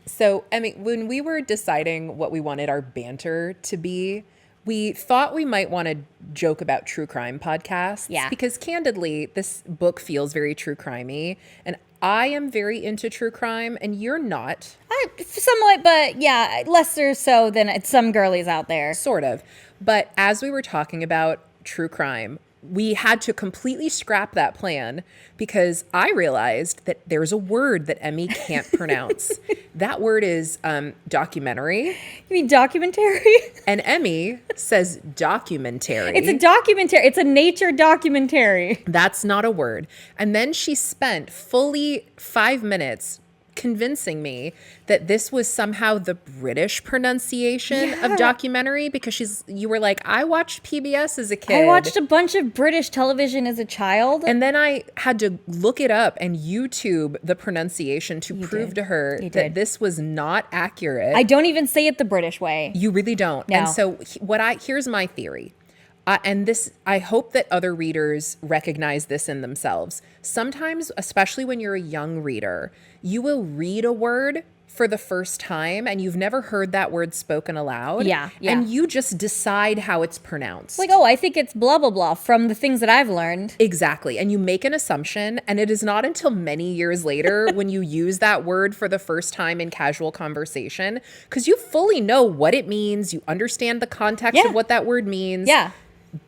So, Emmy, when we were deciding what we wanted our banter to be, we thought we might want to joke about true crime podcasts. Yeah. Because candidly, this book feels very true crimey. And I am very into true crime, and you're not. Somewhat, but yeah, lesser so than some girlies out there. Sort of. But as we were talking about true crime, we had to completely scrap that plan because I realized that there's a word that Emmy can't pronounce. That word is documentary. You mean documentary? And Emmy says documentary. It's a documentary. It's a nature documentary. That's not a word. And then she spent fully 5 minutes convincing me that this was somehow the British pronunciation of documentary because you were like, I watched PBS as a kid. I watched a bunch of British television as a child. And then I had to look it up and YouTube the pronunciation to prove to her that this was not accurate. I don't even say it the British way. You really don't. No. And so here's my theory. And this, I hope that other readers recognize this in themselves. Sometimes, especially when you're a young reader, you will read a word for the first time and you've never heard that word spoken aloud. Yeah. And you just decide how it's pronounced. Like, oh, I think it's blah, blah, blah from the things that I've learned. Exactly. And you make an assumption, and it is not until many years later when you use that word for the first time in casual conversation, because you fully know what it means. You understand the context of what that word means. Yeah.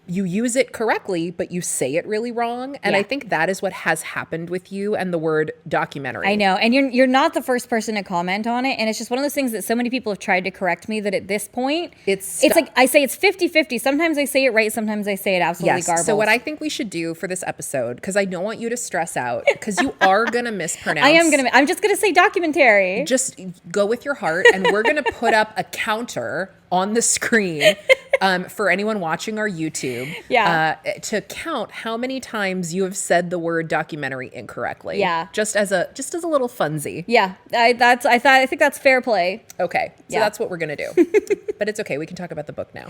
You use it correctly, but you say it really wrong. And I think that is what has happened with you and the word documentary. I know. And you're not the first person to comment on it. And it's just one of those things that so many people have tried to correct me that at this point, it's like I say it's 50-50. Sometimes I say it right. Sometimes I say it absolutely garbled. So what I think we should do for this episode, because I don't want you to stress out, because you are going to mispronounce. I'm just going to say documentary. Just go with your heart. And we're going to put up a counter on the screen for anyone watching our YouTube to count how many times you have said the word documentary incorrectly. Yeah. Just as a little funsy. Yeah. I think that's fair play. Okay. So that's what we're going to do. But it's okay. We can talk about the book now.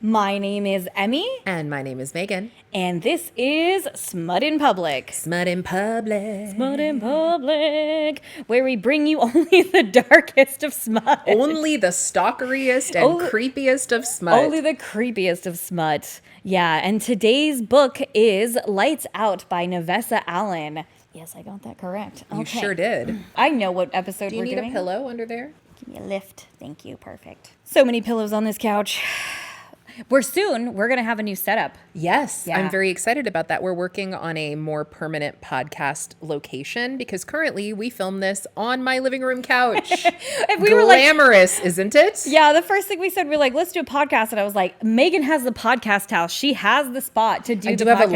My name is Emmy. And my name is Megan. And this is Smut in Public. Smut in Public. Smut in Public, where we bring you only the darkest of smut. Only the stalkeriest and creepiest of smut. Only the creepiest of smut. Yeah, and today's book is Lights Out by Navessa Allen. Yes, I got that correct. Okay. You sure did. I know what episode we're doing. Do you need a pillow under there? Give me a lift. Thank you. Perfect. So many pillows on this couch. We're going to have a new setup. Yes, Yeah. I'm very excited about that. We're working on a more permanent podcast location because currently we film this on my living room couch. Glamorous, isn't it? Yeah, the first thing we said, we were like, let's do a podcast. And I was like, Megan has the podcast house. She has the spot to do the podcast. I do have a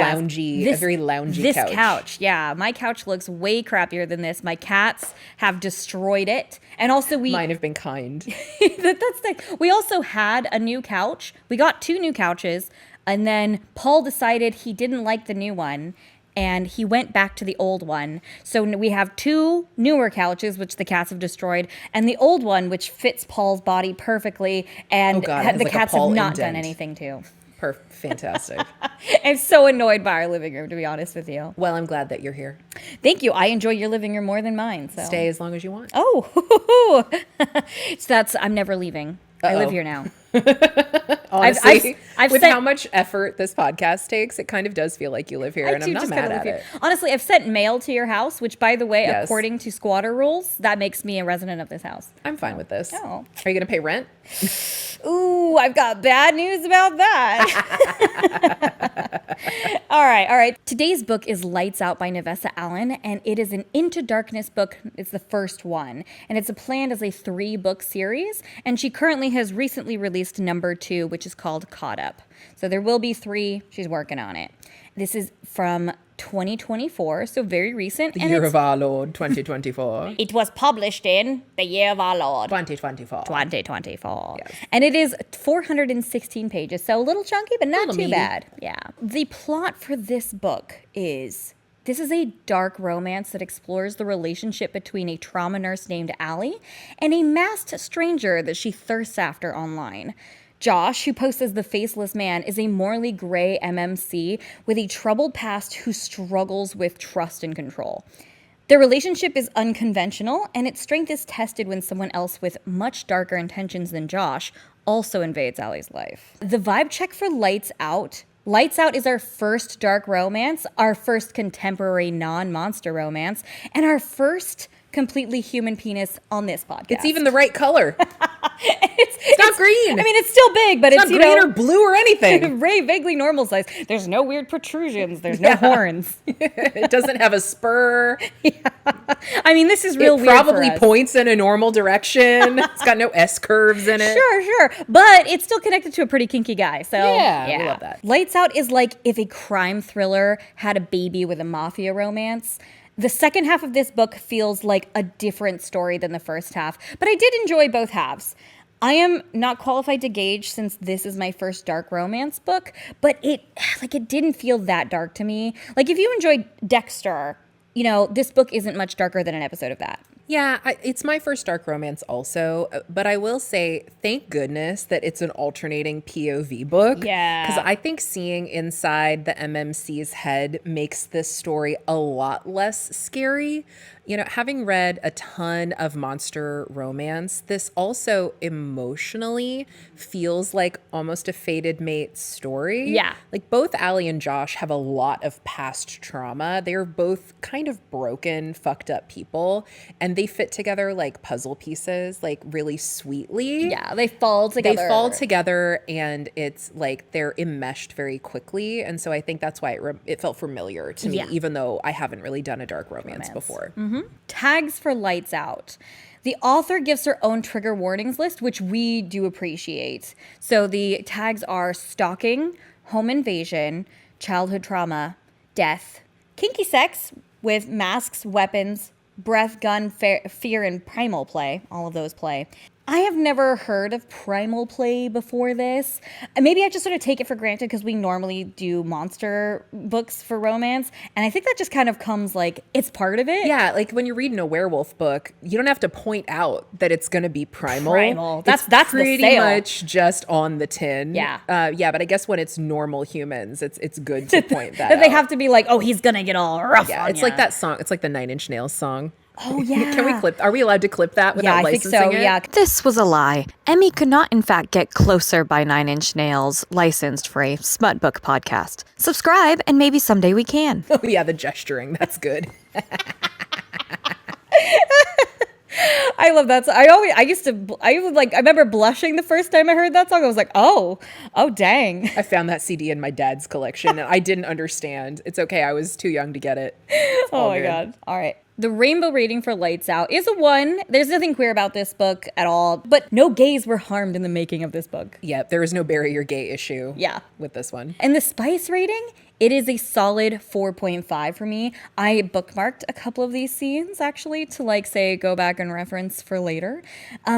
very loungy this couch. This couch, yeah. My couch looks way crappier than this. My cats have destroyed it. And also Mine have been kind. That's the we also had a new couch. We got 2 new couches. And then Paul decided he didn't like the new one. And he went back to the old one. So we have 2 newer couches, which the cats have destroyed, and the old one, which fits Paul's body perfectly. And the cats have not done anything to. Fantastic. I'm so annoyed by our living room, to be honest with you. Well, I'm glad that you're here. Thank you. I enjoy your living room more than mine. So stay as long as you want. Oh, so I'm never leaving. I live here now. Honestly, with how much effort this podcast takes, it kind of does feel like you live here, and I'm not mad at it. Honestly, I've sent mail to your house, which, by the way, according to squatter rules, that makes me a resident of this house. I'm fine with this. Oh. Are you going to pay rent? Ooh, I've got bad news about that. All right. Today's book is Lights Out by Navessa Allen, and it is an Into Darkness book. It's the first one, and it's planned as a 3-book series, and she currently has recently released number 2, which is called Caught Up. So there will be 3. She's working on it. This is from 2024, so very recent. The year of our Lord, 2024. It was published in the year of our Lord. 2024. 2024. Yes. And it is 416 pages, so a little chunky, but not too bad. Yeah. The plot for this book is... This is a dark romance that explores the relationship between a trauma nurse named Allie and a masked stranger that she thirsts after online. Josh, who posts as the Faceless Man, is a morally gray MMC with a troubled past who struggles with trust and control. Their relationship is unconventional, and its strength is tested when someone else with much darker intentions than Josh also invades Allie's life. The vibe check for Lights Out. Lights Out is our first dark romance, our first contemporary non-monster romance, and our first completely human penis on this podcast. It's even the right color. It's not green. I mean, it's still big, but it's not green or blue or anything. Very vaguely normal size. There's no weird protrusions. There's no horns. It doesn't have a spur. I mean, this is real It weird probably for us. points in a normal direction. It's got no S curves in it. Sure. But it's still connected to a pretty kinky guy. So Yeah, we love that. Lights Out is like if a crime thriller had a baby with a mafia romance. The second half of this book feels like a different story than the first half, but I did enjoy both halves. I am not qualified to gauge since this is my first dark romance book, but it didn't feel that dark to me. Like if you enjoyed Dexter, this book isn't much darker than an episode of that. Yeah, it's my first dark romance also, but I will say thank goodness that it's an alternating POV book. Yeah. Because I think seeing inside the MMC's head makes this story a lot less scary. Having read a ton of monster romance, this also emotionally feels like almost a fated mate story. Yeah. Like both Allie and Josh have a lot of past trauma. They're both kind of broken, fucked up people, and they fit together like puzzle pieces, like really sweetly. Yeah, they fall together. And it's like they're enmeshed very quickly. And so I think that's why it felt familiar to me, even though I haven't really done a dark romance before. Mm-hmm. Tags for Lights Out. The author gives her own trigger warnings list, which we do appreciate. So the tags are stalking, home invasion, childhood trauma, death, kinky sex with masks, weapons, breath, gun, fear, and primal play. All of those play. I have never heard of primal play before this. Maybe I just sort of take it for granted because we normally do monster books for romance. And I think that just kind of comes like, it's part of it. Yeah, like when you're reading a werewolf book, you don't have to point out that it's going to be primal. That's pretty the sale. much just on the tin. Yeah. But I guess when it's normal humans, it's good to point that That they out. have to be like, oh, he's going to get all rough Yeah, on it's ya. like that song. It's like the Nine Inch Nails song. Oh, yeah. Can we clip? Are we allowed to clip that without Yeah, I think licensing so. it? Yeah. This was a lie. Emmy could not, in fact, get Closer by Nine Inch Nails licensed for a Smut Book podcast. Subscribe, and maybe someday we can. Oh, yeah, the gesturing. That's good. I love that song. I remember blushing the first time I heard that song. I was like, oh dang. I found that CD in my dad's collection, and I didn't understand. It's okay. I was too young to get it. Oh my God. All right. The rainbow rating for Lights Out is a 1. There's nothing queer about this book at all, but no gays were harmed in the making of this book. Yeah, there is no bury your gay issue. Yeah. With this one. And the spice rating, it is a solid 4.5 for me. I bookmarked a couple of these scenes actually to go back and reference for later.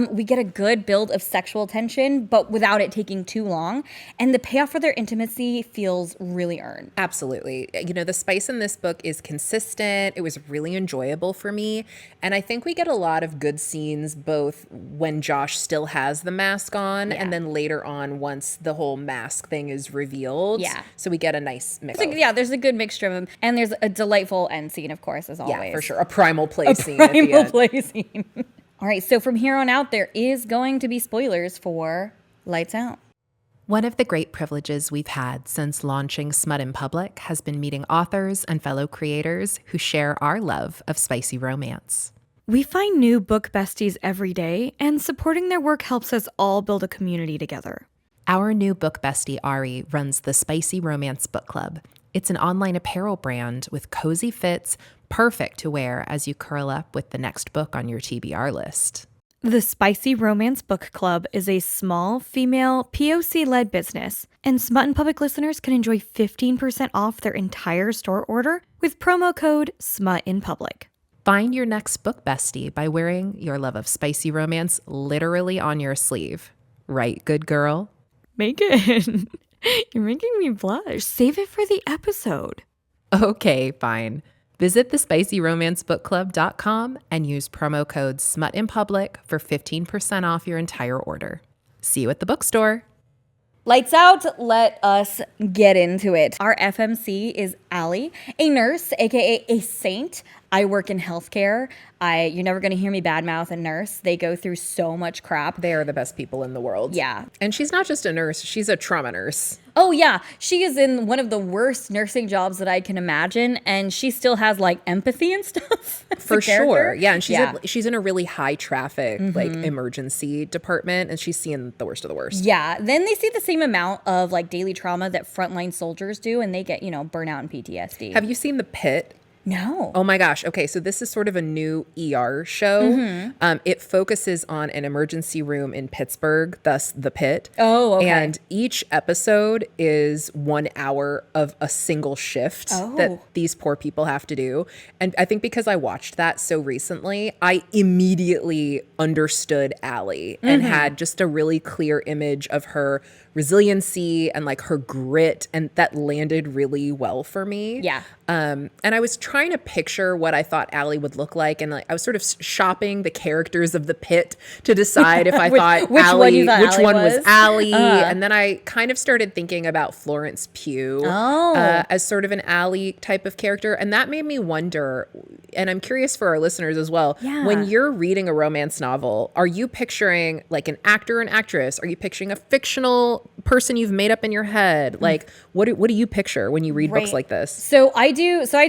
We get a good build of sexual tension, but without it taking too long. And the payoff for their intimacy feels really earned. Absolutely. The spice in this book is consistent. It was really enjoyable for me. And I think we get a lot of good scenes, both when Josh still has the mask on and then later on once the whole mask thing is revealed. Yeah. So we get a nice mix. There's a good mixture of them. And there's a delightful end scene, of course, as always. Yeah, for sure. A primal play scene at the Primal end. play scene. All right, so from here on out, there is going to be spoilers for Lights Out. One of the great privileges we've had since launching Smut in Public has been meeting authors and fellow creators who share our love of spicy romance. We find new book besties every day, and supporting their work helps us all build a community together. Our new book bestie, Ari, runs the Spicy Romance Book Club. It's an online apparel brand with cozy fits, perfect to wear as you curl up with the next book on your TBR list. The Spicy Romance Book Club is a small, female, POC-led business, and Smut in Public listeners can enjoy 15% off their entire store order with promo code SMUTINPUBLIC. Find your next book bestie by wearing your love of spicy romance literally on your sleeve. Right, good girl? Megan, you're making me blush. Save it for the episode. Okay, fine. Visit thespicyromancebookclub.com and use promo code SMUTINPUBLIC for 15% off your entire order. See you at the bookstore. Lights out, let us get into it. Our FMC is Allie, a nurse, aka a saint. I work in healthcare. You're never going to hear me badmouth a nurse. They go through so much crap. They are the best people in the world. Yeah. And she's not just a nurse, she's a trauma nurse. Oh, yeah. She is in one of the worst nursing jobs that I can imagine. And she still has like empathy and stuff. For sure. Yeah. And she's in a really high traffic, like emergency department, and she's seeing the worst of the worst. Yeah. Then they see the same amount of like daily trauma that frontline soldiers do, and they get, burnout and PTSD. Have you seen The Pit? No. Oh my gosh. Okay. So this is sort of a new ER show. It focuses on an emergency room in Pittsburgh, thus The Pit. Oh, okay. And each episode is 1 hour of a single shift that these poor people have to do. And I think because I watched that so recently, I immediately understood Allie and had just a really clear image of her resiliency and like her grit, and that landed really well for me. Yeah. And I was trying to picture what I thought Allie would look like, and like I was sort of shopping the characters of The Pit to decide if I thought which Allie, one which Allie one was Allie, Uh-huh. and then I kind of started thinking about Florence Pugh as sort of an Allie type of character, and that made me wonder. And I'm curious for our listeners as well. Yeah. When you're reading a romance novel, are you picturing like an actor or an actress? Are you picturing a fictional person you've made up in your head? Like, what do you picture when you read books like this? So I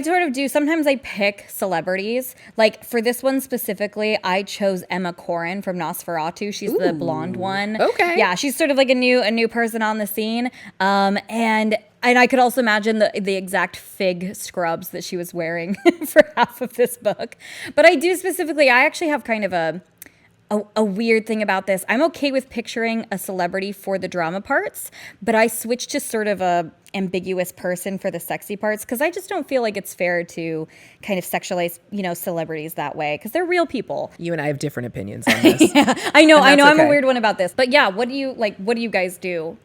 sort of do. Sometimes I pick celebrities. Like for this one specifically, I chose Emma Corrin from Nosferatu. She's the blonde one. Okay. Yeah, she's sort of like a new person on the scene. And I could also imagine the exact fig scrubs that she was wearing for half of this book. But I do specifically, I actually have kind of a weird thing about this. I'm okay with picturing a celebrity for the drama parts, but I switched to sort of a ambiguous person for the sexy parts because I just don't feel like it's fair to kind of sexualize, celebrities that way because they're real people. You and I have different opinions on this. I know. I'm okay. a weird one about this. But yeah, what do you guys do?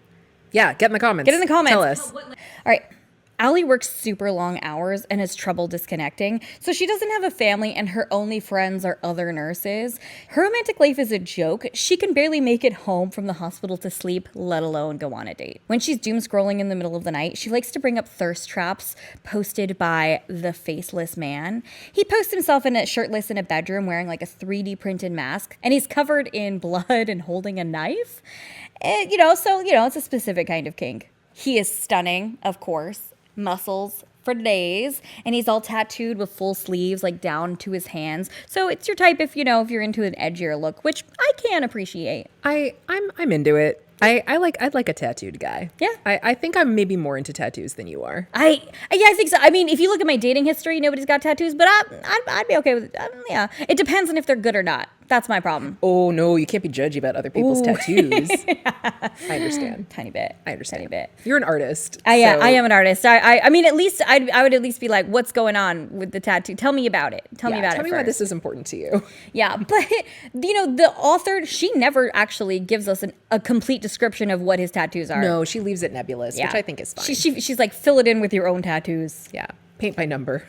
Yeah, get in the comments. Get in the comments. Tell us. All right. Allie works super long hours and has trouble disconnecting, so she doesn't have a family and her only friends are other nurses. Her romantic life is a joke. She can barely make it home from the hospital to sleep, let alone go on a date. When she's doom scrolling in the middle of the night, she likes to bring up thirst traps posted by the Faceless Man. He posts himself shirtless in a bedroom wearing like a 3D printed mask, and he's covered in blood and holding a knife. And, it's a specific kind of kink. He is stunning, of course. Muscles for days, and he's all tattooed with full sleeves like down to his hands. So it's your type if you're into an edgier look, which I can appreciate. I'm into it. I'd like a tattooed guy. Yeah. I think I'm maybe more into tattoos than you are. I think so. I mean, if you look at my dating history, nobody's got tattoos, but I'd be okay with it. Yeah. It depends on if they're good or not. That's my problem. Oh no, you can't be judgy about other people's tattoos. I understand. Tiny bit. I understand. Tiny bit. You're an artist. I am an artist. I mean, at least I would at least be like, what's going on with the tattoo? Tell me about it. Tell me why first. this is important to you. Yeah, but the author, she never actually gives us a complete description of what his tattoos are. No, she leaves it nebulous, which I think is fine. She's like, fill it in with your own tattoos. Yeah, paint by number.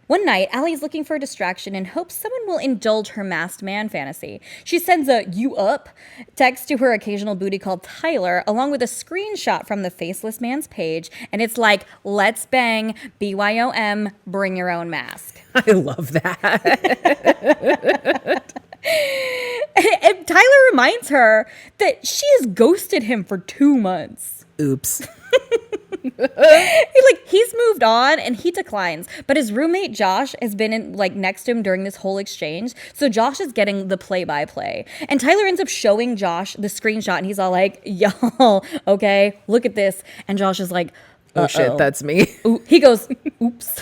One night, Allie is looking for a distraction and hopes someone will indulge her masked man fantasy. She sends a "you up" text to her occasional booty called Tyler, along with a screenshot from the Faceless Man's page, and it's like, let's bang, BYOM, bring your own mask. I love that. And Tyler reminds her that she has ghosted him for 2 months. Oops. He's moved on and he declines, but his roommate Josh has been next to him during this whole exchange, so Josh is getting the play-by-play, and Tyler ends up showing Josh the screenshot, and he's all like, y'all, okay, look at this, and Josh is like, oh shit, that's me. He goes, oops.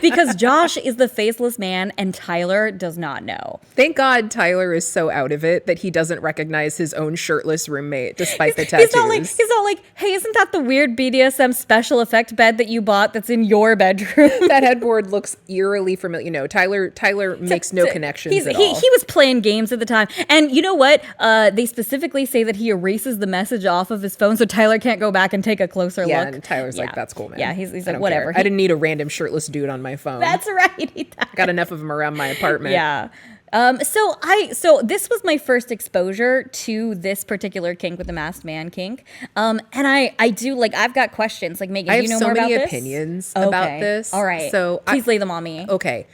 Because Josh is the Faceless Man and Tyler does not know. Thank God Tyler is so out of it that he doesn't recognize his own shirtless roommate despite the tattoos. He's not like, hey, isn't that the weird BDSM special effect bed that you bought that's in your bedroom? That headboard looks eerily familiar. Tyler makes no connections at all. He was playing games at the time. And you know what? They specifically say that he erases the message off of his phone so Tyler can't go back and take a closer look. And Tyler's like, that's cool, man. Yeah, he's I like, don't whatever. care. I didn't need a random shirtless dude on my phone. That's right. Got enough of them around my apartment. Yeah. So this was my first exposure to this particular kink with the masked man kink. And I do like, I've got questions. Like, Megan, I do have you know so more many about this? opinions about this. All right. So Please lay them on me. Okay.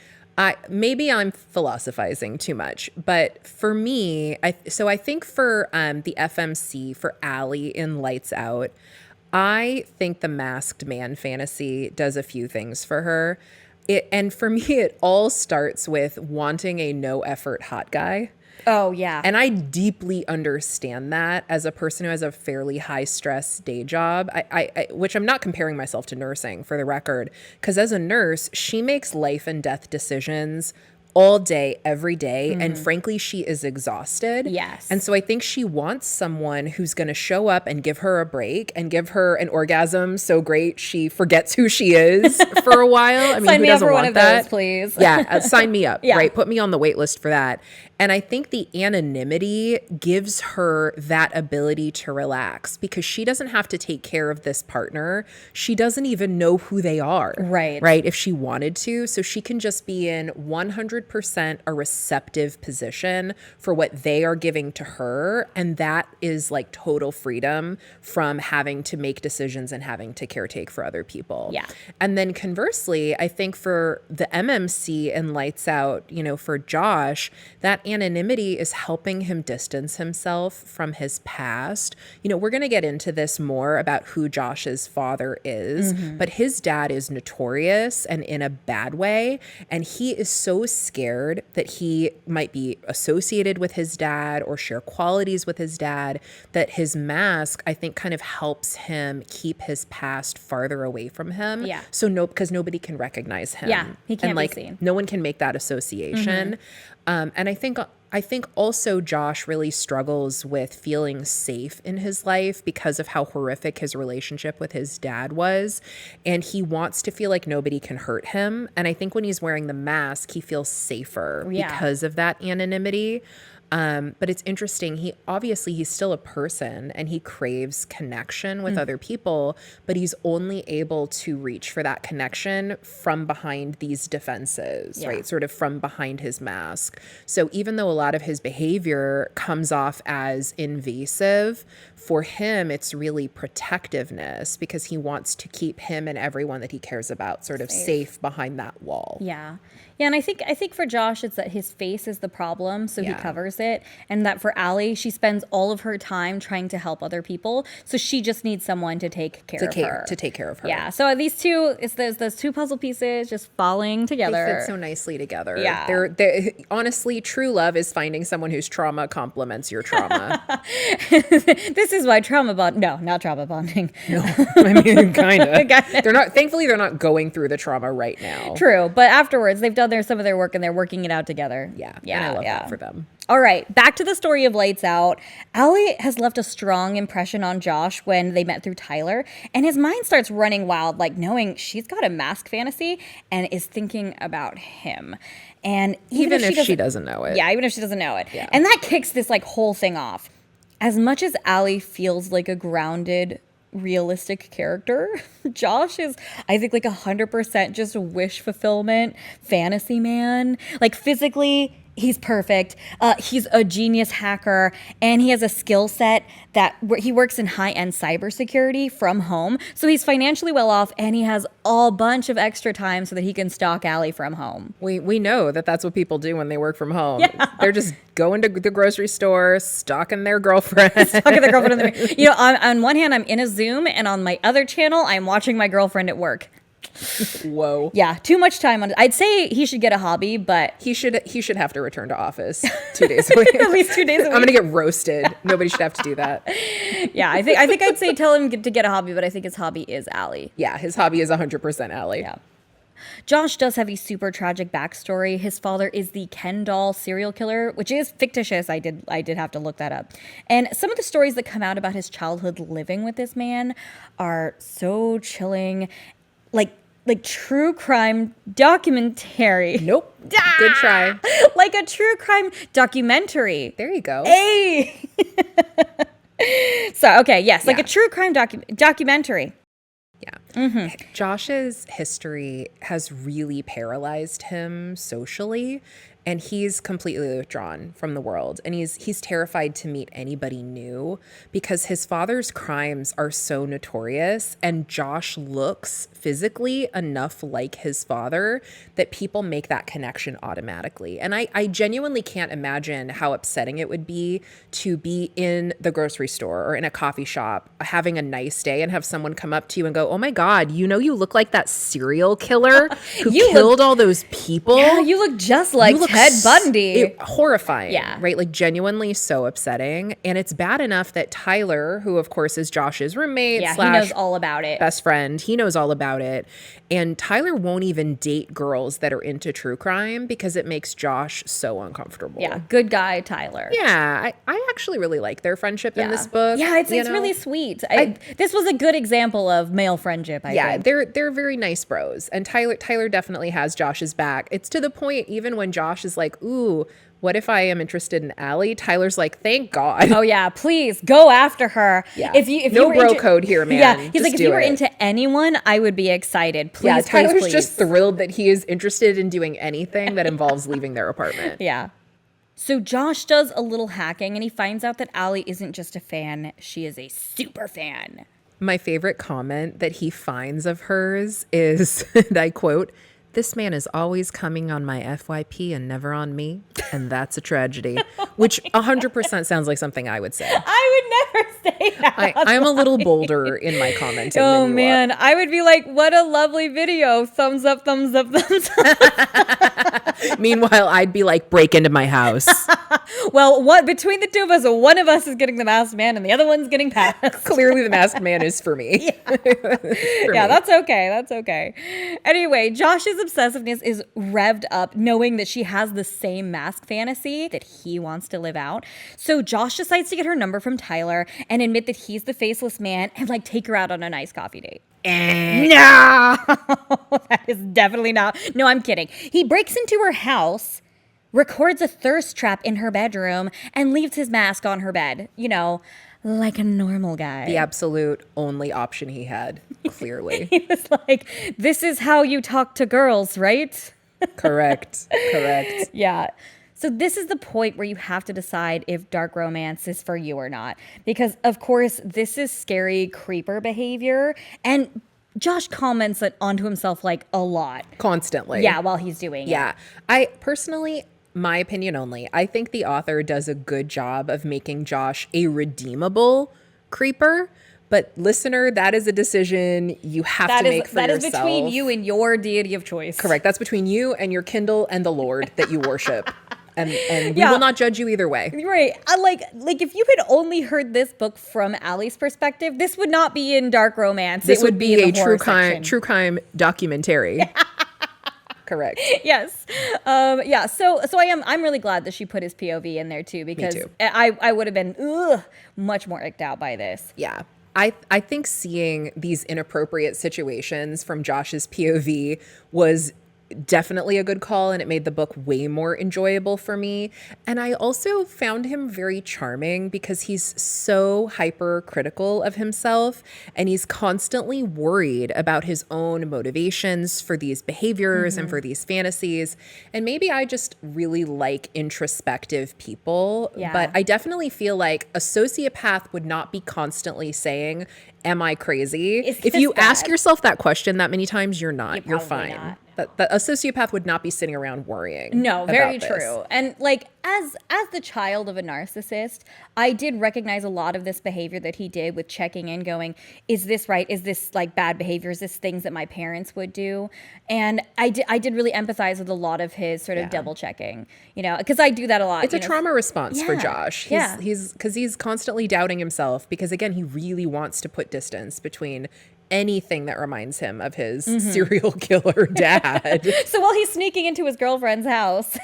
Maybe I'm philosophizing too much, but for me, I think for the FMC, for Allie in Lights Out, I think the masked man fantasy does a few things for her. And for me, it all starts with wanting a no effort hot guy. Oh, yeah. And I deeply understand that as a person who has a fairly high stress day job, which I'm not comparing myself to nursing for the record, because as a nurse, she makes life and death decisions all day, every day. And frankly, she is exhausted. Yes. And so I think she wants someone who's going to show up and give her a break and give her an orgasm so great she forgets who she is for a while. I mean, Sign who me up doesn't for want one of that? those, please. Yeah, sign me up, Yeah. right? Put me on the wait list for that. And I think the anonymity gives her that ability to relax because she doesn't have to take care of this partner. She doesn't even know who they are. Right. Right. If she wanted to. So she can just be in 100% a receptive position for what they are giving to her. And that is like total freedom from having to make decisions and having to caretake for other people. Yeah. And then conversely, I think for the MMC and Lights Out, for Josh, that anonymity is helping him distance himself from his past. We're going to get into this more about who Josh's father is, but his dad is notorious and in a bad way. And he is so scared that he might be associated with his dad or share qualities with his dad that his mask, I think, kind of helps him keep his past farther away from him. Yeah. So because nobody can recognize him. Yeah, he can't and be seen. No one can make that association. And I think also Josh really struggles with feeling safe in his life because of how horrific his relationship with his dad was. And he wants to feel like nobody can hurt him. And I think when he's wearing the mask, he feels safer because of that anonymity. But it's interesting. He's still a person and he craves connection with other people, but he's only able to reach for that connection from behind these defenses, right? Sort of from behind his mask. So even though a lot of his behavior comes off as invasive, for him, it's really protectiveness because he wants to keep him and everyone that he cares about sort of safe behind that wall. Yeah. Yeah, and I think for Josh, it's that his face is the problem, so he covers it. And that for Allie, she spends all of her time trying to help other people, so she just needs someone to take care of her. To take care of her. Yeah, so these two, it's those two puzzle pieces just falling together. They fit so nicely together. Yeah. They're honestly, true love is finding someone whose trauma complements your trauma. This is why trauma bond. No, not trauma bonding. No, I mean, kind of. Thankfully, they're not going through the trauma right now. True, but afterwards, they've done some of their work and they're working it out together. Yeah. And I love that for them. All right, back to the story of Lights Out. Allie has left a strong impression on Josh when they met through Tyler, and his mind starts running wild, like knowing she's got a mask fantasy and is thinking about him. And even if she doesn't know it. Yeah, even if she doesn't know it. Yeah. And that kicks this like whole thing off. As much as Allie feels like a grounded, realistic character, Josh is, I think, like 100% just wish fulfillment fantasy man. Like physically, he's perfect. He's a genius hacker, and he has a skill set that he works in high-end cybersecurity from home. So he's financially well off, and he has a bunch of extra time so that he can stalk Allie from home. We know that that's what people do when they work from home. Yeah. They're just going to the grocery store, stalking their girlfriend. On one hand, I'm in a Zoom, and on my other channel, I'm watching my girlfriend at work. Whoa. Yeah, too much time on it. I'd say he should get a hobby, but he should have to return to office 2 days a week. At least 2 days a week. I'm gonna get roasted. Nobody should have to do that. Yeah, I think I'd say tell him to get a hobby, but I think his hobby is Allie. Yeah, his hobby is 100% Allie. Yeah. Josh does have a super tragic backstory. His father is the Ken doll serial killer, which is fictitious. I did have to look that up. And some of the stories that come out about his childhood living with this man are so chilling. Like true crime documentary. Nope. Good try. Like a true crime documentary. There you go. Hey. So, okay, yes, like a true crime documentary. Yeah. Josh's history has really paralyzed him socially. and he's completely withdrawn from the world, and he's terrified to meet anybody new because his father's crimes are so notorious, and Josh looks physically enough like his father that people make that connection automatically. And I genuinely can't imagine how upsetting it would be to be in the grocery store or in a coffee shop having a nice day and have someone come up to you and go, oh my God, you know, you look like that serial killer who killed all those people. Yeah, you look just like Ted Bundy. Horrifying, Yeah. right? Like genuinely so upsetting. And it's bad enough that Tyler, who of course is Josh's roommate, Yeah, he knows all about it. best friend, he knows all about it. And Tyler won't even date girls that are into true crime because it makes Josh so uncomfortable. Yeah, good guy, Tyler. Yeah, I actually really like their friendship in this book. Yeah, it's you know? really sweet. This was a good example of male friendship, I think. They're very nice bros. And Tyler definitely has Josh's back. It's to the point even when Josh is like, ooh, what if I am interested in Allie? Tyler's like, thank God. Oh yeah, please go after her. Yeah. If no you were bro into, code here, man. Yeah, he's Just like, if do you were it. into anyone, I would be excited. Please, Yeah, please, Tyler's please. just thrilled that he is interested in doing anything that involves leaving their apartment. Yeah. So Josh does a little hacking and he finds out that Allie isn't just a fan, she is a super fan. My favorite comment that he finds of hers is, and I quote, "This man is always coming on my FYP and never on me, and that's a tragedy," which 100% sounds like something I would say. I would never say that. I'm a little bolder in my commenting. Oh than you man, I would be like, what a lovely video. Thumbs up, thumbs up, thumbs up. are. Meanwhile, I'd be like, break into my house. Well, between the two of us, one of us is getting the masked man and the other one's getting passed. Clearly, the masked man is for me. Yeah, that's okay. That's okay. Anyway, Josh's obsessiveness is revved up knowing that she has the same mask fantasy that he wants to live out. So Josh decides to get her number from Tyler and admit that he's the faceless man and like take her out on a nice coffee date. No, that is definitely not. No, I'm kidding. He breaks into her house, records a thirst trap in her bedroom, and leaves his mask on her bed. You know, like a normal guy. The absolute only option he had, clearly. He was like, this is how you talk to girls, right? Correct. Yeah. So this is the point where you have to decide if dark romance is for you or not. Because, of course, this is scary creeper behavior. And Josh comments it onto himself like a lot. Constantly. Yeah, while he's doing it. Yeah. I personally, my opinion only, I think the author does a good job of making Josh a redeemable creeper. But listener, that is a decision you have to make for yourself. That is between you and your deity of choice. Correct. That's between you and your Kindle and the Lord that you worship. And we will not judge you either way. Right. I like if you had only heard this book from Allie's perspective, this would not be in dark romance. This it would be a in the horror section. true crime documentary. Correct. Yes. Yeah. So I'm really glad that she put his POV in there too, because too. I would have been much more icked out by this. Yeah. I think seeing these inappropriate situations from Josh's POV was definitely a good call, and it made the book way more enjoyable for me. And I also found him very charming because he's so hypercritical of himself, and he's constantly worried about his own motivations for these behaviors and for these fantasies. And maybe I just really like introspective people, Yeah. but I definitely feel like a sociopath would not be constantly saying, am I crazy? Is If this you ask bad? yourself that question that many times, you're not. You're probably fine. not. But a sociopath would not be sitting around worrying. No, very about this. true. And like as the child of a narcissist, I did recognize a lot of this behavior that he did with checking in, going, is this right? Is this like bad behavior? Is this things that my parents would do? And I did really empathize with a lot of his sort of double checking, you know, because I do that a lot. It's a trauma response for Yeah. Josh. Yeah. He's constantly doubting himself because, again, he really wants to put distance between anything that reminds him of his serial killer dad. So while he's sneaking into his girlfriend's house,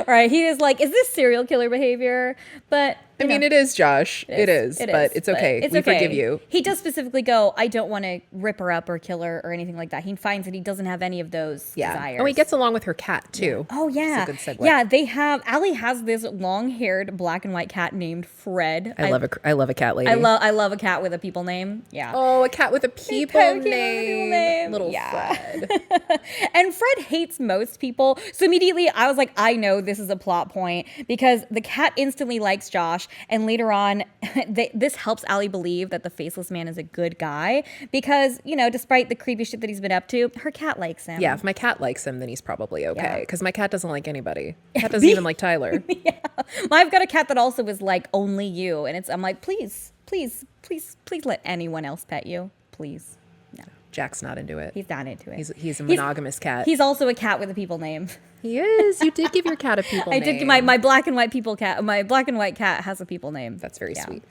right, he is like, is this serial killer behavior? But I mean, it is, Josh. It is, but it's but okay. We forgive you. He does specifically go, I don't want to rip her up or kill her or anything like that. He finds that he doesn't have any of those desires. Oh, he gets along with her cat, too. Oh, yeah. That's a good segue. Yeah, Allie has this long-haired black and white cat named Fred. I love a cat lady. I love a cat with a people name. Yeah. Oh, a cat with a people name. Little Fred. And Fred hates most people. So immediately I was like, I know this is a plot point because the cat instantly likes Josh. And later on, this helps Allie believe that the faceless man is a good guy because, despite the creepy shit that he's been up to, her cat likes him. Yeah, if my cat likes him, then he's probably okay. Yeah. Because my cat doesn't like anybody. My cat doesn't even like Tyler. Yeah. I've got a cat that also is like only you. And I'm like, please let anyone else pet you. Please. No. Jack's not into it. He's not into it. He's a monogamous cat. He's also a cat with a people name. He is. You did give your cat a people name. I did. My black and white people cat. My black and white cat has a people name. That's very sweet.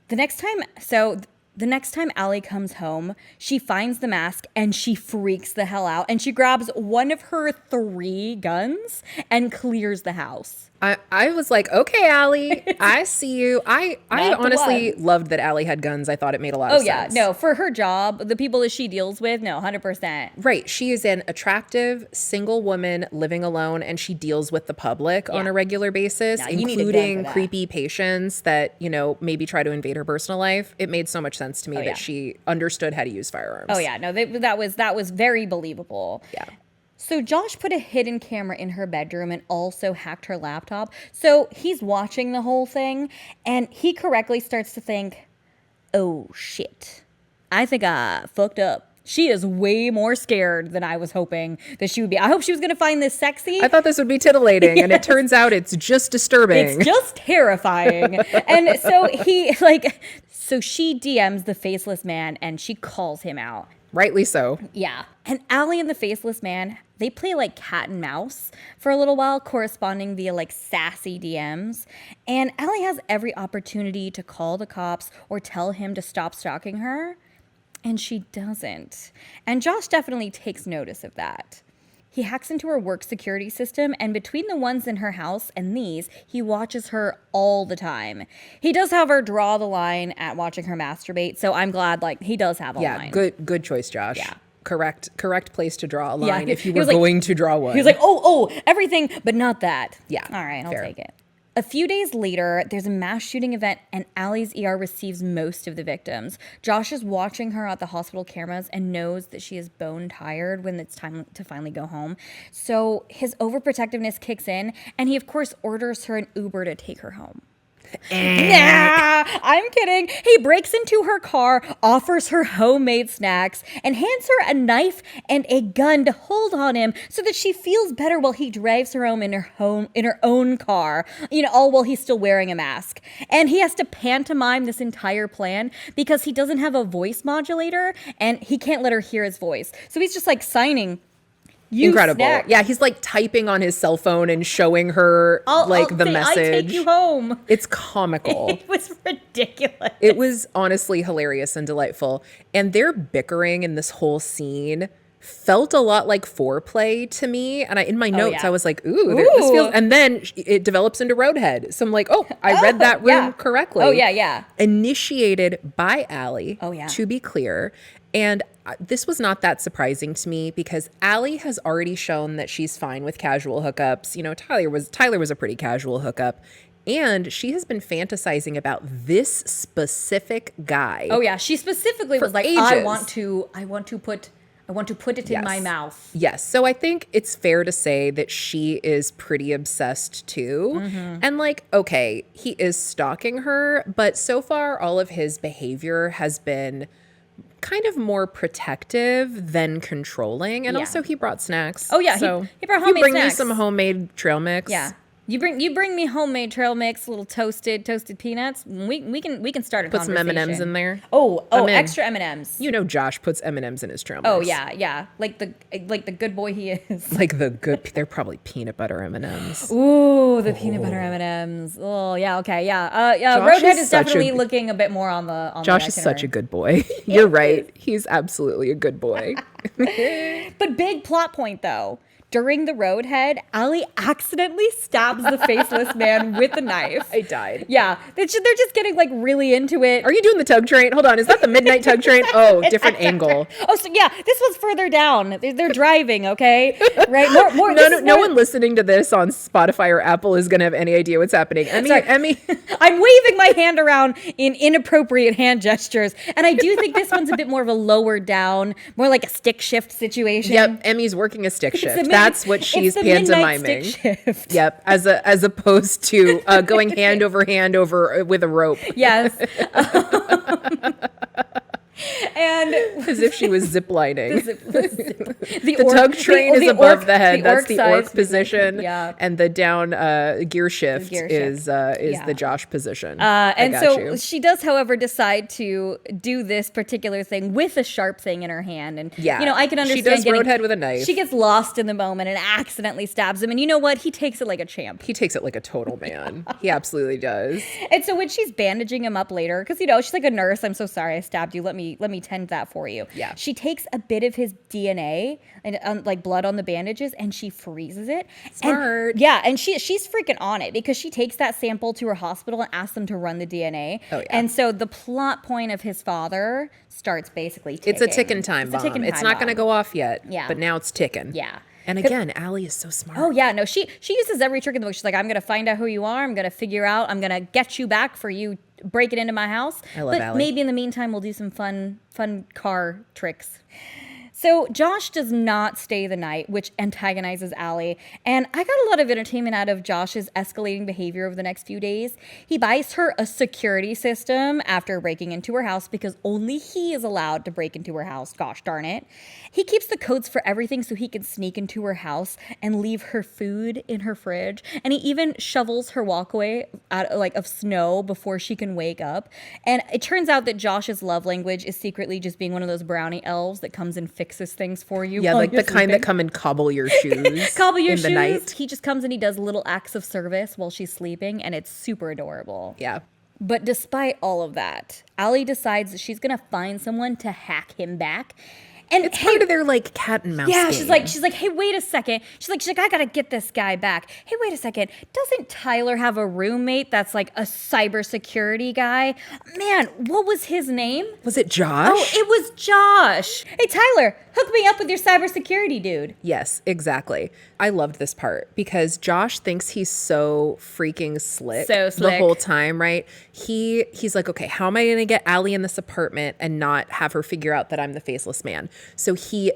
The next time Allie comes home, she finds the mask and she freaks the hell out. And she grabs one of her 3 guns and clears the house. I was like, okay, Allie, I see you. I Not the honestly one. loved that Allie had guns. I thought it made a lot of sense. No, for her job, the people that she deals with, no, 100%. Right. She is an attractive single woman living alone, and she deals with the public on a regular basis, Yeah, you need a gun for including that. creepy patients that, maybe try to invade her personal life. It made so much sense to me that she understood how to use firearms. Oh yeah, no, that was very believable. Yeah. So Josh put a hidden camera in her bedroom and also hacked her laptop. So he's watching the whole thing and he correctly starts to think, oh shit, I think I fucked up. She is way more scared than I was hoping that she would be. I hope she was going to find this sexy. I thought this would be titillating, and it turns out it's just disturbing. It's just terrifying. And so so she DMs the faceless man and she calls him out. Rightly so. Yeah. And Allie and the faceless man, they play like cat and mouse for a little while, corresponding via like sassy DMs. And Allie has every opportunity to call the cops or tell him to stop stalking her. And she doesn't. And Josh definitely takes notice of that. He hacks into her work security system, and between the ones in her house and these, he watches her all the time. He does, however, draw the line at watching her masturbate, so I'm glad he does have a line. Yeah, good choice, Josh. Yeah. Correct place to draw a line if you He were was like- going to draw one. He was like, oh, everything, but not that. Yeah, All right, I'll fair. take it. A few days later, there's a mass shooting event and Allie's ER receives most of the victims. Josh is watching her at the hospital cameras and knows that she is bone tired when it's time to finally go home. So his overprotectiveness kicks in and he, of course, orders her an Uber to take her home. Nah, I'm kidding. He breaks into her car, offers her homemade snacks, and hands her a knife and a gun to hold on him so that she feels better while he drives her home in her own car, all while he's still wearing a mask. And he has to pantomime this entire plan because he doesn't have a voice modulator and he can't let her hear his voice. So he's just like signing. Incredible. Snack. Yeah, he's like typing on his cell phone and showing her I'll the say, message. I take you home. It's comical. It was ridiculous. It was honestly hilarious and delightful. And their bickering in this whole scene felt a lot like foreplay to me. And in my notes, yeah. I was like, ooh, this feels... And then it develops into Roadhead. So I'm like, I read that room correctly. Oh, yeah. Initiated by Allie, Oh, yeah. to be clear. And this was not that surprising to me because Allie has already shown that she's fine with casual hookups. Tyler was a pretty casual hookup. And she has been fantasizing about this specific guy. Oh yeah, she specifically was like, ages. I want to put it in my mouth. Yes. So I think it's fair to say that she is pretty obsessed too. Mm-hmm. And okay, he is stalking her, but so far all of his behavior has been kind of more protective than controlling. And also he brought snacks. Oh, yeah, So he brought you homemade bring snacks. me some homemade trail mix. Yeah. You bring me homemade trail mix, little toasted peanuts. We can start a Put some conversation. M&Ms in there. Oh, I'm in. extra M&Ms. Josh puts M&Ms in his trail mix. Oh yeah, like the good boy he is. Like they're probably peanut butter M&Ms. Ooh, the peanut butter M&Ms. Oh yeah, okay, yeah. Josh Roadhead is is such a definitely g- looking a bit more on the. Josh is such a good boy. You're right. He's absolutely a good boy. But big plot point though. during the roadhead, Allie accidentally stabs the faceless man with a knife. I died. Yeah, they're just getting like really into it. Are you doing the tug train? Hold on. Is that the midnight tug train? Oh, different angle. Oh, so yeah, this was further down. They're driving, okay? Right? More. No one listening to this on Spotify or Apple is going to have any idea what's happening. Emmy. I'm waving my hand around in inappropriate hand gestures. And I do think this one's a bit more of a lower down, more like a stick shift situation. Yep, Emmy's working a stick shift. That's That's what she's it's the midnight pantomiming. stick shift. Yep, as opposed to going hand over with a rope, Yes. And as if she was ziplining. the The tug train is above orc- the head. That's the orc size position. Yeah. And the down gear shift gear is Yeah. the Josh position. And I so got you. she does, however, decide to do this particular thing with a sharp thing in her hand. And, Yeah. I can She understand does roadhead with a knife. She gets lost in the moment and accidentally stabs him. And you know what? He takes it like a champ. He takes it like a total man. He absolutely does. And so when she's bandaging him up later, because, she's like a nurse. I'm so sorry I stabbed you. Let me tend that for you. Yeah. She takes a bit of his DNA and like blood on the bandages and she freezes it. Smart. And she's freaking on it because she takes that sample to her hospital and asks them to run the DNA. Oh, yeah. And so the plot point of his father starts basically ticking. It's a ticking time bomb. It's not going to go off yet. Yeah. But now it's ticking. Yeah. And again, Allie is so smart. Oh, yeah. No, she uses every trick in the book. She's like, I'm going to find out who you are. I'm going to figure out. I'm going to get you back for you breaking into my house. I love Allie. Maybe in the meantime, we'll do some fun car tricks. So Josh does not stay the night, which antagonizes Allie. And I got a lot of entertainment out of Josh's escalating behavior over the next few days. He buys her a security system after breaking into her house because only he is allowed to break into her house. Gosh darn it. He keeps the codes for everything so he can sneak into her house and leave her food in her fridge. And he even shovels her walkway out of snow before she can wake up. And it turns out that Josh's love language is secretly just being one of those brownie elves that comes and fixes things for you. Yeah, while like the you're kind sleeping. that come and cobble your shoes. Cobble your in shoes. the night. He just comes and he does little acts of service while she's sleeping, and it's super adorable. Yeah. But despite all of that, Allie decides that she's gonna find someone to hack him back. And It's part of their like cat and mouse yeah, game. she's like, hey, wait a second. She's like, I gotta get this guy back. Hey, wait a second. Doesn't Tyler have a roommate that's like a cybersecurity guy? Man, what was his name? Was it Josh? Oh, it was Josh. Hey, Tyler, hook me up with your cybersecurity dude. Yes, exactly. I loved this part because Josh thinks he's so freaking slick, So the slick. whole time, right? He's like, okay, how am I going to get Allie in this apartment and not have her figure out that I'm the faceless man? So he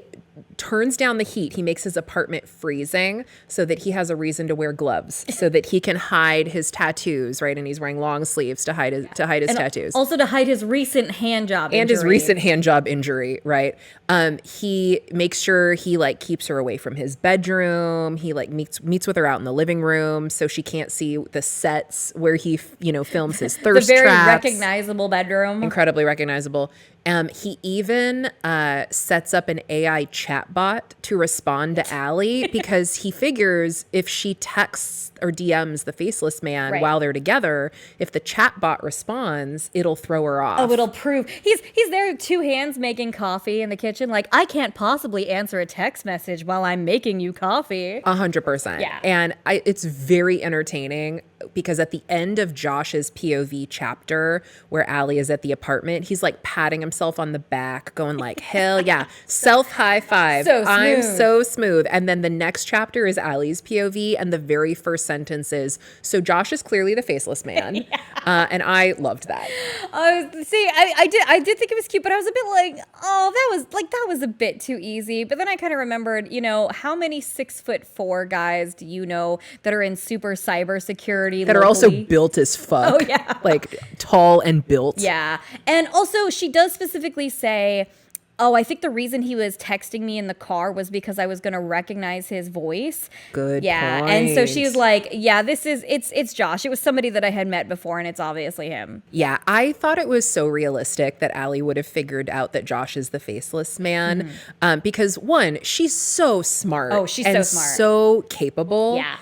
turns down the heat. He makes his apartment freezing so that he has a reason to wear gloves so that he can hide his tattoos, right? And he's wearing long sleeves to hide his tattoos. Also to hide his recent hand job And his injury. recent hand job injury, right? He makes sure he like keeps her away from his bedroom. He like meets with her out in the living room so she can't see the sets where he films his The thirst very traps. recognizable bedroom. Incredibly recognizable. He even sets up an AI chatbot to respond to Allie because he figures if she texts or DMs the faceless man Right. while they're together, if the chatbot responds, it'll throw her off. Oh, it'll prove. He's there, two hands making coffee in the kitchen. Like, I can't possibly answer a text message while I'm making you coffee. 100%. Yeah. And it's very entertaining because at the end of Josh's POV chapter where Allie is at the apartment, he's like patting himself on the back going like, hell yeah, self high five. So I'm smooth. so smooth. And then the next chapter is Allie's POV and the very first sentence is, so Josh is clearly the faceless man. And I loved that. See, I did think it was cute, but I was a bit like, oh, that was a bit too easy. But then I kind of remembered, how many 6'4" guys do you know that are in super cybersecurity That are also locally? built as fuck. Oh, yeah. Like tall and built. Yeah. And also, she does specifically say, oh, I think the reason he was texting me in the car was because I was going to recognize his voice. Good Yeah. point. And so she was like, yeah, it's Josh. It was somebody that I had met before, and it's obviously him. Yeah, I thought it was so realistic that Allie would have figured out that Josh is the faceless man. Because one, she's so smart. Oh, she's and so smart. so capable. Yeah.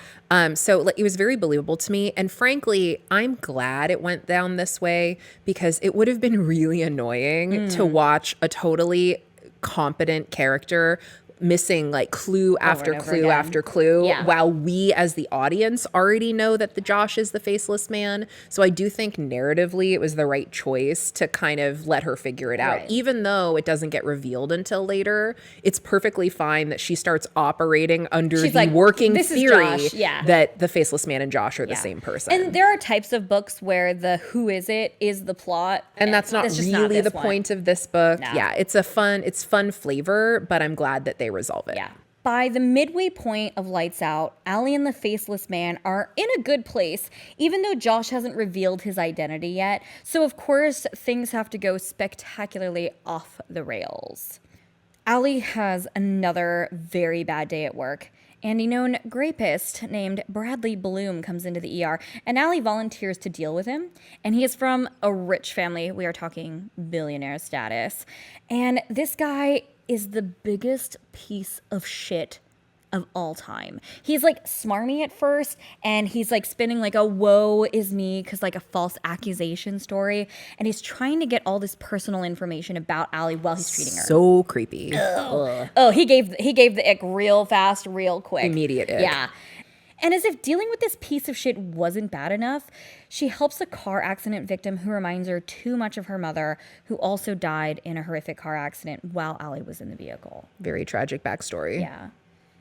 So like, it was very believable to me. And frankly, I'm glad it went down this way because it would have been really annoying to watch a totally competent character missing like clue after and over clue again. after clue, Yeah. while we as the audience already know that the Josh is the faceless man. So I do think narratively it was the right choice to kind of let her figure it out. Right. Even though it doesn't get revealed until later, it's perfectly fine that she starts operating under She's the like, working "This is theory Josh." Yeah. that the faceless man and Josh are the Yeah. same person. And there are types of books where the who is it is the plot. And that's not just really this the one. point of this book. No. Yeah, it's fun flavor, but I'm glad that they resolve it. Yeah. By the midway point of Lights Out, Allie and the Faceless Man are in a good place, even though Josh hasn't revealed his identity yet. So, of course, things have to go spectacularly off the rails. Allie has another very bad day at work. And a known rapist named Bradley Bloom comes into the ER, and Allie volunteers to deal with him. And he is from a rich family. We are talking billionaire status. And this guy is the biggest piece of shit of all time. He's like smarmy at first, and he's like spinning like a woe is me because like a false accusation story, and he's trying to get all this personal information about Allie while he's treating her. So creepy. Oh, he gave the ick real fast, real quick. Immediate ick. Yeah. And as if dealing with this piece of shit wasn't bad enough, she helps a car accident victim who reminds her too much of her mother, who also died in a horrific car accident while Allie was in the vehicle. Very tragic backstory. Yeah.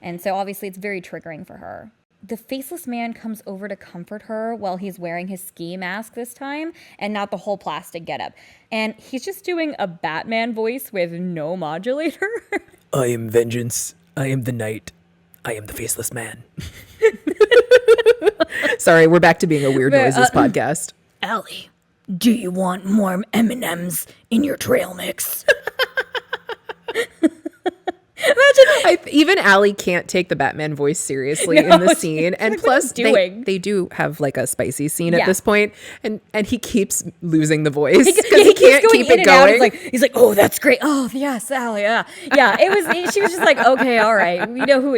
And so obviously it's very triggering for her. The faceless man comes over to comfort her while he's wearing his ski mask this time and not the whole plastic getup. And he's just doing a Batman voice with no modulator. I am vengeance. I am the night. I am the faceless man. Sorry, we're back to being a Weird Noises podcast. Allie, do you want more M&Ms in your trail mix? Even Allie can't take the Batman voice seriously in the scene. And like, plus, what are you doing? they do have like a spicy scene Yeah. at this point, and he keeps losing the voice because Yeah, he keeps can't going keep in it and out. going. He's like, oh, that's great. Oh, yes, Allie. Yeah, yeah. She was just like, okay, all right. We know who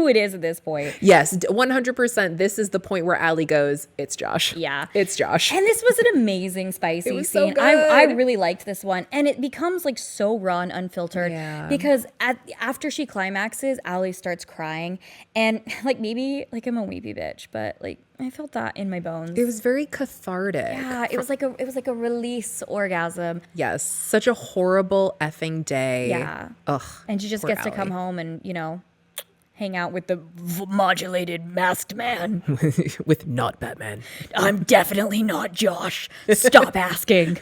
it is at this point. Yes, 100%. This is the point where Allie goes, "It's Josh." Yeah. It's Josh. And this was an amazing spicy was so scene. I good. really liked this one. And it becomes like so raw and unfiltered Yeah. because after she climaxes, Allie starts crying. And like maybe like I'm a weepy bitch, but like I felt that in my bones. It was very cathartic. Yeah, it was like a release orgasm. Yes, such a horrible effing day. Yeah. Ugh. And she just poor gets to come Allie. home and, hang out with the modulated masked man. With not Batman. I'm definitely not Josh. Stop asking.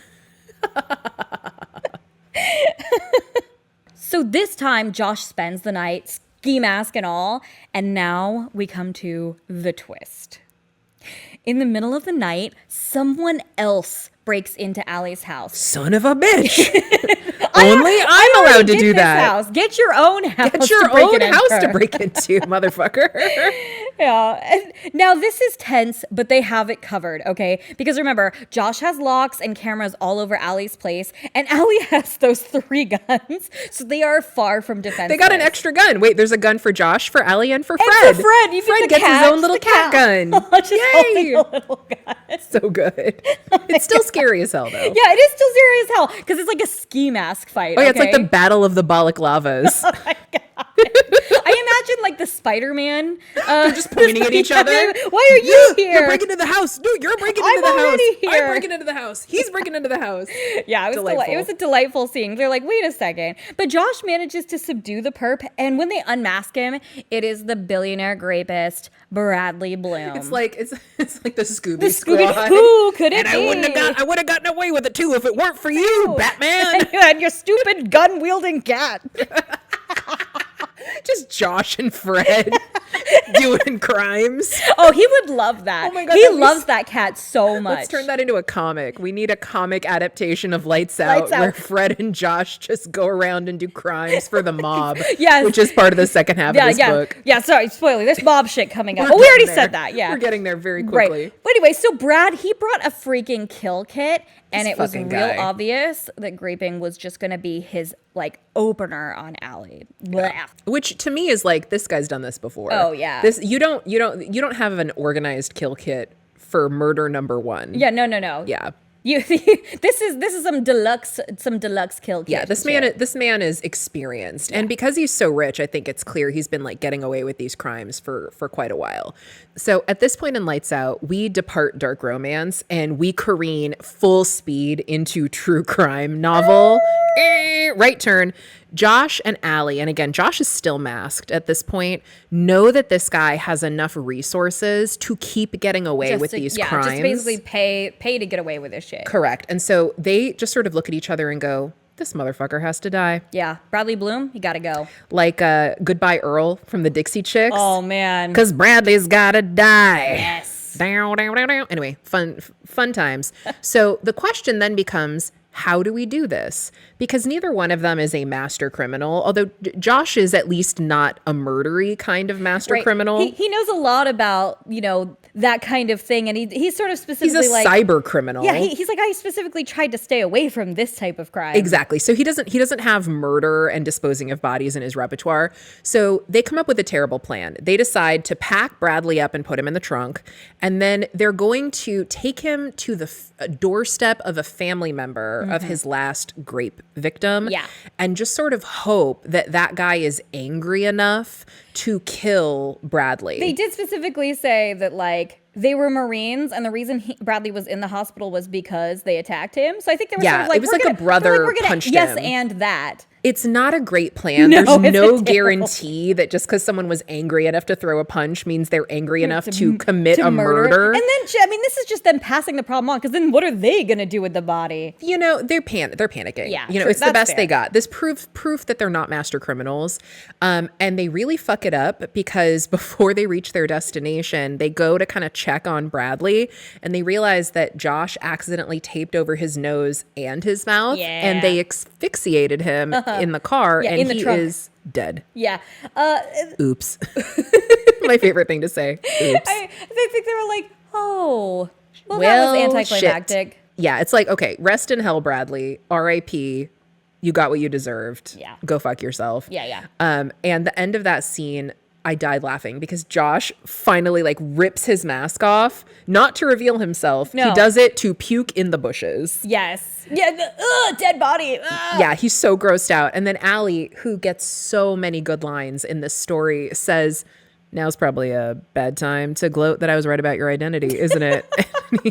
So this time, Josh spends the night, ski mask and all, and now we come to the twist. In the middle of the night, someone else breaks into Allie's house. Son of a bitch. Only I'm allowed to Get do this that. house. Get your own house. Get your to break own it house to into. break into, motherfucker. Yeah. And now this is tense, but they have it covered, okay? Because remember, Josh has locks and cameras all over Allie's place, and Allie has those 3 guns, so they are far from defenseless. They got an extra gun. Wait, there's a gun for Josh, for Allie, and for Fred. And for Fred, even Fred the gets cat, his own little the cat gun. Just holding Yay! a little gun. So good. It's still scary as hell, though. Yeah, it is still scary as hell because it's like a ski mask fight. Oh, yeah, it's like the okay? Battle of the Balaclavas. I imagine like the Spider-Man. Just pointing at each other. Why are you here? You're breaking into the house. No, you're breaking I'm into the house. already here. I'm breaking into the house. He's breaking into the house. Yeah, it Delightful. was a delightful scene. They're like, wait a second. But Josh manages to subdue the perp, and when they unmask him, it is the billionaire rapist, Bradley Bloom. It's like the Scooby the Squad. Scooby. Who could it And be? I would have gotten away with it too if it weren't for you, Batman. and your stupid gun-wielding cat. Just Josh and Fred doing crimes. Oh, he would love that. Oh my God, he that'd be loves that cat so much. Let's turn that into a comic. We need a comic adaptation of Lights Out, Out. where Fred and Josh just go around and do crimes for the mob. Yes. Which is part of the second half of this book. Yeah, sorry, spoiler. There's mob shit coming up. We're Oh, we already getting there. said that. Yeah. We're getting there very quickly. Right. But anyway, so Brad, he brought a freaking kill kit, and This it was fucking real guy. obvious that graping was just going to be his like opener on Allie. Blah. Which to me is like, this guy's done this before. Oh, yeah. This you don't have an organized kill kit for murder number 1. Yeah, no. Yeah. This is some deluxe kill kit. Yeah, this man is experienced. And because he's so rich, I think it's clear he's been like getting away with these crimes for quite a while. So at this point in Lights Out, we depart dark romance and we careen full speed into true crime novel. Right turn. Josh and Allie, and again, Josh is still masked at this point, know that this guy has enough resources to keep getting away with these crimes. Just basically pay to get away with this shit. Correct. And so they just sort of look at each other and go, this motherfucker has to die. Yeah. Bradley Bloom, he gotta go. Like Goodbye Earl from the Dixie Chicks. Oh, man. Because Bradley's gotta die. Yes. Down, down, down, down. Anyway, fun times. So the question then becomes, how do we do this? Because neither one of them is a master criminal, although Josh is at least not a murdery kind of master criminal. He knows a lot about, that kind of thing. And he's sort of specifically he's a cyber criminal. Yeah, he's like, I specifically tried to stay away from this type of crime. Exactly. So he doesn't have murder and disposing of bodies in his repertoire. So they come up with a terrible plan. They decide to pack Bradley up and put him in the trunk. And then they're going to take him to the doorstep of a family member of his last grape victim. Yeah. And just sort of hope that guy is angry enough to kill Bradley. They did specifically say that, like, they were Marines, and the reason Bradley was in the hospital was because they attacked him. So I think they were sort of like, it was like a brother punched him. Yes, and that. It's not a great plan. There's no guarantee that just because someone was angry enough to throw a punch means they're angry enough to commit a murder. And then, this is just them passing the problem on, because then what are they going to do with the body? They're panicking. Yeah, it's the best they got. This proof that they're not master criminals. And they really fuck it up because before they reach their destination, they go to kind of check on Bradley and they realize that Josh accidentally taped over his nose and his mouth and they asphyxiated him in the car and in the he trunk. is dead. Yeah. Oops. My favorite thing to say. Oops. I think they were like, oh, well that was anticlimactic. Shit. Yeah, it's like, okay, rest in hell, Bradley. R.I.P. You got what you deserved. Yeah. Go fuck yourself. Yeah. And the end of that scene, I died laughing because Josh finally like rips his mask off, not to reveal himself. No. He does it to puke in the bushes. Yes. Yeah, dead body. Yeah, he's so grossed out. And then Allie, who gets so many good lines in this story, says, now's probably a bad time to gloat that I was right about your identity, isn't it?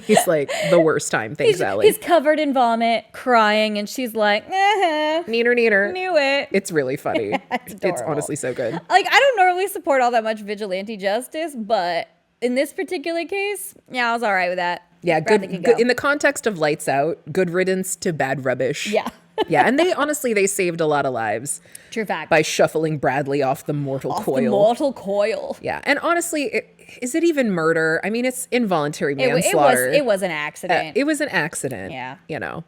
He's like, the worst time. Thanks, Allie. He's covered in vomit, crying, and she's like, Neener. knew it. It's really funny. It's It's honestly so good. Like, I don't normally support all that much vigilante justice, but in this particular case, yeah, I was all right with that. Yeah, Bradley good. can go. In the context of Lights Out, good riddance to bad rubbish. Yeah. Yeah, and they saved a lot of lives. True fact. By shuffling Bradley off the mortal coil. The mortal coil. Yeah, and honestly, is it even murder? I mean, it's involuntary manslaughter. It was an accident. It was an accident. Yeah.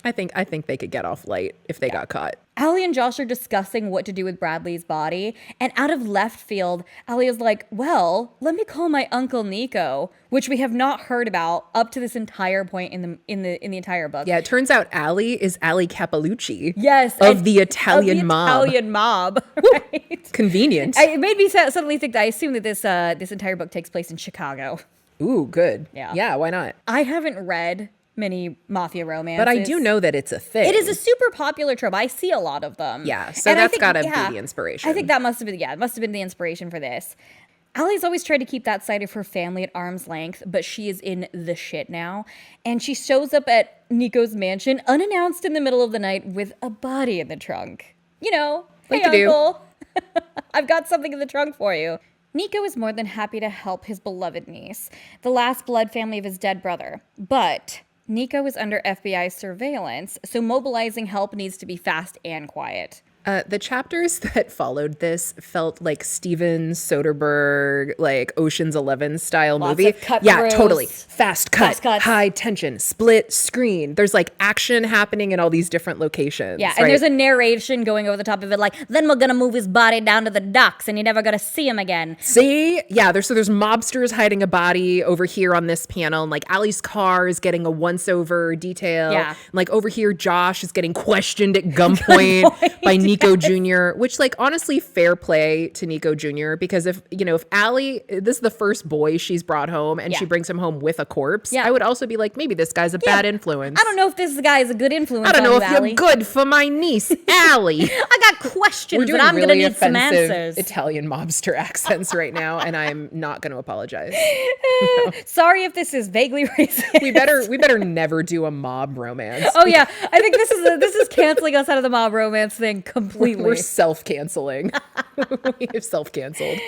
I think they could get off light if they got caught. Allie and Josh are discussing what to do with Bradley's body, and out of left field, Allie is like, well, let me call my uncle Nico, which we have not heard about up to this entire point in the entire book. Yeah, it turns out Allie is Allie Capalucci. Yes. Of the Italian mob. Italian mob. Right? Convenient. It made me suddenly think that I assume that this entire book takes place in Chicago. Ooh, good. Yeah. Yeah, why not? I haven't read many mafia romances. But I do know that it's a thing. It is a super popular trope. I see a lot of them. Yeah, so that's got to be the inspiration. I think that must have been the inspiration for this. Allie's always tried to keep that side of her family at arm's length, but she is in the shit now. And she shows up at Nico's mansion unannounced in the middle of the night with a body in the trunk. Hey, uncle. I've got something in the trunk for you. Nico is more than happy to help his beloved niece, the last blood family of his dead brother. But Nico is under FBI surveillance, so mobilizing help needs to be fast and quiet. The chapters that followed this felt like Steven Soderbergh, like Ocean's 11 style movie. Of cut yeah, throughs. Totally. Fast cuts. high tension, split screen. There's like action happening in all these different locations. Yeah, and there's a narration going over the top of it, like, then we're gonna move his body down to the docks and you're never gonna see him again. See? Yeah, there's mobsters hiding a body over here on this panel, and like Allie's car is getting a once over detail. Yeah. And, like over here, Josh is getting questioned at gunpoint by Nico Jr., which like honestly fair play to Nico Jr. because if Allie, this is the first boy she's brought home and she brings him home with a corpse, Yeah. I would also be like, maybe this guy's a bad influence. I don't know if this guy is a good influence. I don't know on if you, Allie. you're good for my niece, Allie. I got questions We're doing and I'm really going to need some offensive answers. Italian mobster accents right now, and I'm not going to apologize. Sorry if this is vaguely racist. We better never do a mob romance. Oh yeah, I think this is canceling us out of the mob romance thing completely. We're self-canceling. We have self-canceled.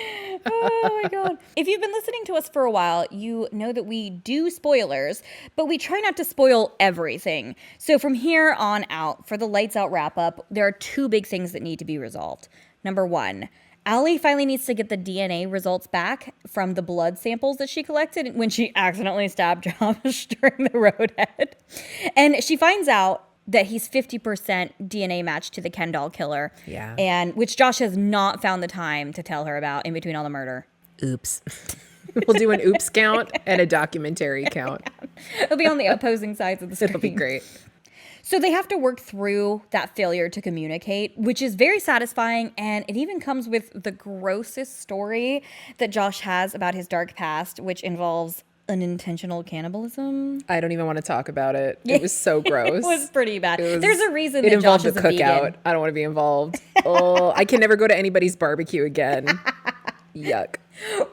Oh my god. If you've been listening to us for a while, you know that we do spoilers, but we try not to spoil everything. So from here on out, for the Lights Out wrap up, there are two big things that need to be resolved. Number one, Allie finally needs to get the DNA results back from the blood samples that she collected when she accidentally stabbed Josh during the roadhead. And she finds out that he's 50% DNA matched to the Ken doll killer. Yeah. And which Josh has not found the time to tell her about in between all the murder. Oops. We'll do an oops count and a documentary count. It'll be on the opposing sides of the screen. It'll be great. So they have to work through that failure to communicate, which is very satisfying. And it even comes with the grossest story that Josh has about his dark past, which involves unintentional cannibalism. I don't even want to talk about it. It was so gross. It was pretty bad. It was- There's a reason It that involved Josh a is a cookout. vegan. I don't want to be involved. Oh, I can never go to anybody's barbecue again. Yuck.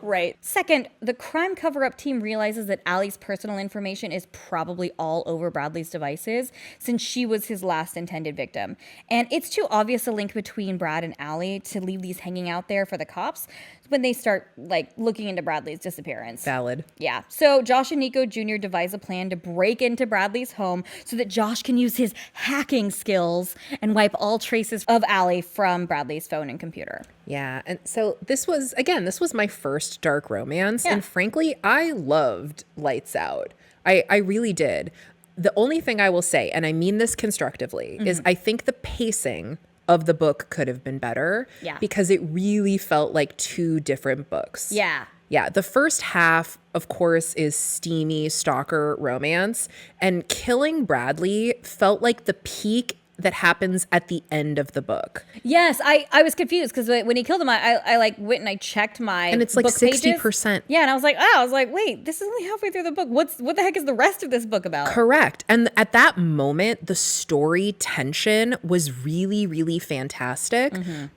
Right. Second, the crime cover-up team realizes that Allie's personal information is probably all over Bradley's devices since she was his last intended victim. And it's too obvious a link between Brad and Allie to leave these hanging out there for the cops when they start looking into Bradley's disappearance. Valid. Yeah. So Josh and Nico Jr. devise a plan to break into Bradley's home so that Josh can use his hacking skills and wipe all traces of Allie from Bradley's phone and computer. Yeah. And so this was my first dark romance. Yeah. And frankly, I loved Lights Out. I really did. The only thing I will say, and I mean this constructively, is I think the pacing of the book could have been better. Yeah. Because it really felt like two different books. Yeah. Yeah, the first half, of course, is steamy stalker romance, and killing Bradley felt like the peak that happens at the end of the book. Yes, I was confused because when he killed him, I went and I checked my And it's like book pages. 60%. Yeah, and I was like, wait, this is only halfway through the book. What the heck is the rest of this book about? Correct. And at that moment, the story tension was really, really fantastic.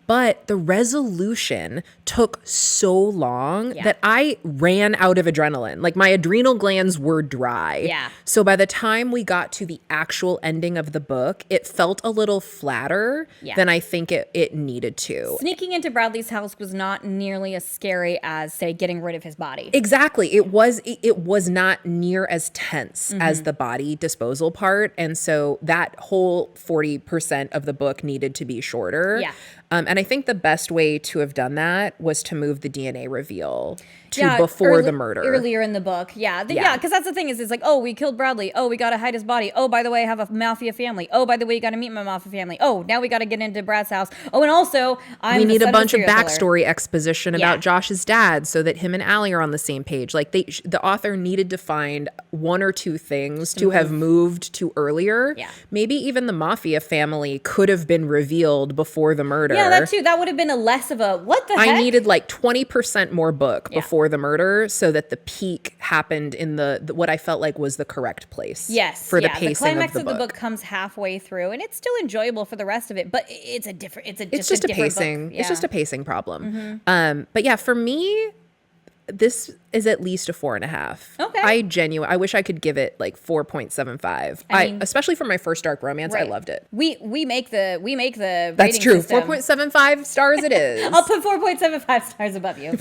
But the resolution took so long that I ran out of adrenaline. Like my adrenal glands were dry. Yeah. So by the time we got to the actual ending of the book, it felt a little flatter than I think it needed to. Sneaking into Bradley's house was not nearly as scary as, say, getting rid of his body. Exactly. It was not near as tense as the body disposal part. And so that whole 40% of the book needed to be shorter. Yeah. And I think the best way to have done that was to move the DNA reveal to before the murder. Earlier in the book. Yeah, because that's the thing is it's like, oh, we killed Bradley. Oh, we got to hide his body. Oh, by the way, I have a mafia family. Oh, by the way, you got to meet my mafia family. Oh, now we got to get into Brad's house. Oh, and also, We need a bunch of serial killer. backstory exposition Yeah. about Josh's dad so that him and Allie are on the same page. Like the author needed to find one or two things to have moved to earlier. Yeah. Maybe even the mafia family could have been revealed before the murder. Yeah, that too. That would have been a less of a what the heck? I needed like 20% more book before the murder so that the peak happened in the what I felt like was the correct place. Yes, for the yeah. pacing The climax of the book. comes halfway through, and it's still enjoyable for the rest of it. But it's Just a different pacing. book. It's just Yeah. a pacing problem. But yeah, for me, this is at least a 4.5. Okay. I wish I could give it like 4.75. I mean- Especially for my first dark romance, I Right. loved it. We make the That's rating true. system. 4.75 stars it is. I'll put 4.75 stars above you.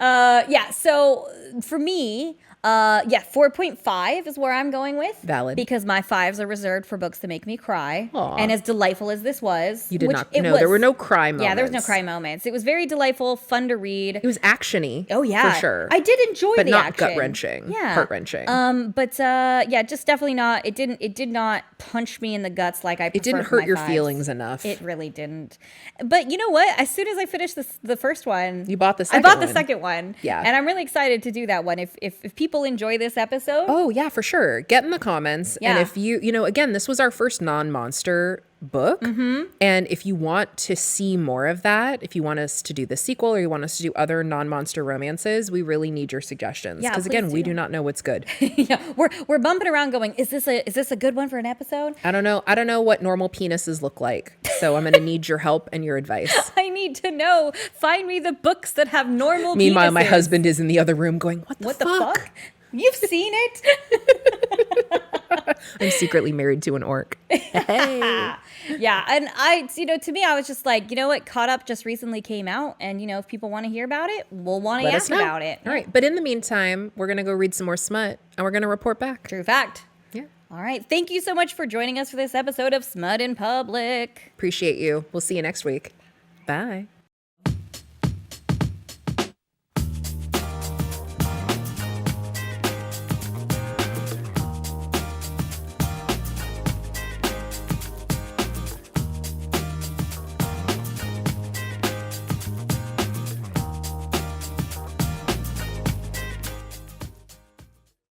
Yeah. So for me, 4.5 is where I'm going with. Valid. Because my fives are reserved for books that make me cry. Aw. And as delightful as this was, You did which not. it No, was- there were no cry moments. Yeah, there was no cry moments. It was very delightful, fun to read. It was actiony. Oh yeah, for sure. I did enjoy but the not action. gut wrenching. Yeah, heart wrenching. Just definitely not. It did not punch me in the guts like I. It didn't prefer for hurt my your fives. feelings enough. It really didn't. But you know what? As soon as I finished the first one, You bought the I second bought the one. second one. Yeah. and I'm really excited to do that one. If people enjoy this episode, Oh yeah, for sure. Get in the comments. Yeah. And if you again, this was our first non-monster book. And if you want to see more of that, if you want us to do the sequel or you want us to do other non-monster romances, we really need your suggestions. Yeah, Because again, please we do. do not know what's good. Yeah, we're bumping around going, is this a good one for an episode? I don't know what normal penises look like. So I'm going to need your help and your advice. I need to know. Find me the books that have normal Meanwhile, my penises. husband is in the other room going, what the fuck? You've seen it? I'm secretly married to an orc. Hey. Yeah, and to me, I was just like, you know what, Caught Up just recently came out, and if people want to hear about it, we'll want to Let us ask know. about it. All right. But in the meantime, we're going to go read some more smut and we're going to report back. True fact. Yeah. All right, thank you so much for joining us for this episode of Smut in Public. Appreciate you. We'll see you next week. Bye.